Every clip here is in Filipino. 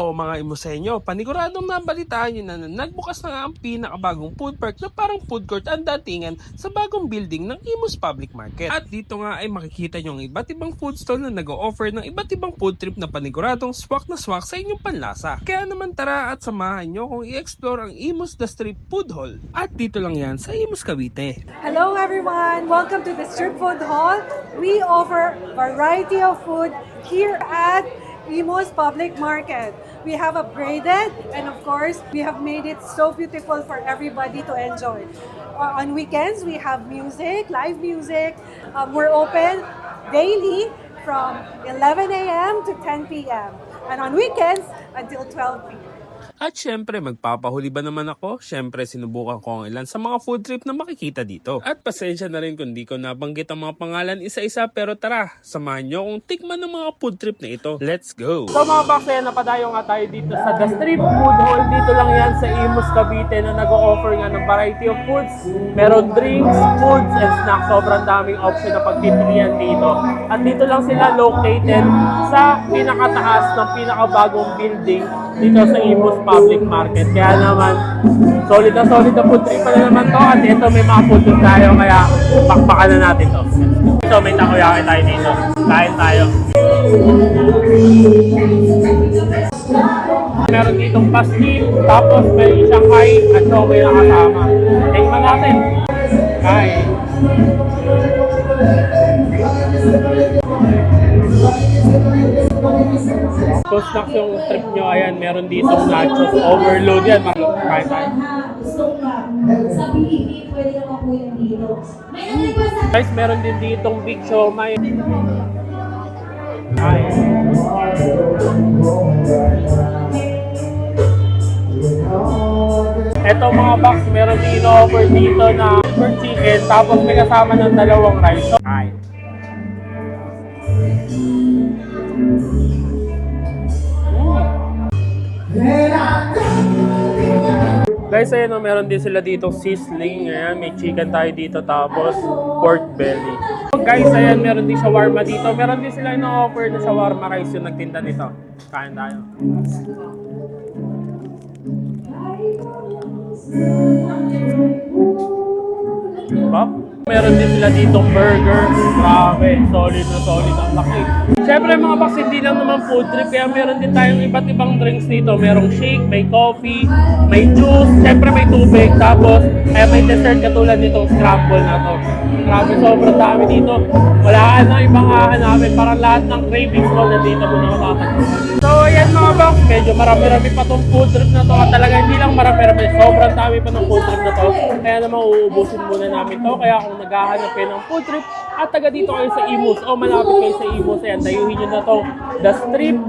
O mga Imusenyo, paniguradong nabalitaan nyo na nagbukas na nga ang pinakabagong food park na parang food court ang datingan sa bagong building ng Imus Public Market. At dito nga ay makikita nyo ang iba't ibang food stall na nag-o-offer ng iba't ibang food trip na paniguradong swak na swak sa inyong panlasa. Kaya naman tara at samahan nyo kung i-explore ang Imus The Street Food Hall. At dito lang yan sa Imus Cavite. Hello everyone! Welcome to the Street Food Hall. We offer variety of food here at Imus Public Market. We have upgraded and of course we have made it so beautiful for everybody to enjoy. On weekends we have music, live music. We're open daily from 11 a.m. to 10 p.m. and on weekends until 12 p.m. At syempre, magpapahuli ba naman ako? Syempre, sinubukan ko ang ilan sa mga food trip na makikita dito. At pasensya na rin kung di ko nabanggit ang mga pangalan isa-isa, pero tara, samahan nyo kung tikman ng mga food trip na ito. Let's go! So mga bakse, napadayo nga tayo dito sa The Street Food Hall. Dito lang yan sa Imus Cavite na nag-o-offer nga ng variety of foods. Meron drinks, foods, and snacks. Sobrang daming option na pagpipilian dito. At dito lang sila located sa pinakataas ng pinakabagong building dito sa Imus Public Market. Kaya naman, solid na food trip pa na naman to. At ito may mga food trip tayo, kaya pakpakan na natin to. So may takoyaki tayo dito. Kain tayo. Meron ditong pastil, tapos may Shanghai at Chongwei na kasama. Tingnan natin. Kain. Kung snacks yung trip nyo, ayan, meron ditong nachos overload yan. Kain tayo. Guys, meron din ditong big siomai. Kain. Eto mga box, meron din in-offer dito na for chicken, tapos may kasama ng dalawang rice. Kain. Guys, ayan, meron din sila dito sizzling. Ayan, may chicken tayo dito, tapos pork belly. Guys, ayan, meron din shawarma dito. Meron din sila ino-offer na shawarma rice yung nagtinda nito. Kain tayo. Diba? Meron din sila ditong burger. Grabe, solid ang laki. Siyempre mga box, hindi lang naman food trip, kaya meron din tayong iba't ibang drinks dito. Merong shake, may coffee, may juice, siyempre may tubig, tapos may dessert katulad nitong scramble na to. Grabe, sobrang dami dito. Wala na ibang hahanapin, parang lahat ng cravings mo nandito mo na makakatawa. So ayan mga box, medyo marami-rami pa tong food trip na to. At talaga hindi lang marami-rami, sobrang dami pa ng food trip na to. Kaya naman uubusin muna namin to. Kaya kung naghahanap kayo ng food trip at taga dito kayo sa Imus o malapit kayo sa Imus, ayan, dayuhin nyo na to The Street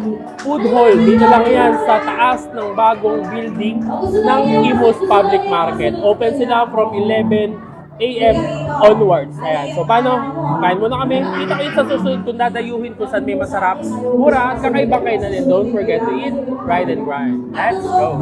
Food Hall. Dito lang yan sa taas ng bagong building ng Imus Public Market. Open sila from 11 a.m. onwards. Ayan. So paano? Kain muna kami. Kita kayo sa susunod kung dadayuhin kung saan may masarap, mura at kakaibang kainan. And don't forget to eat, ride and grind. Let's go!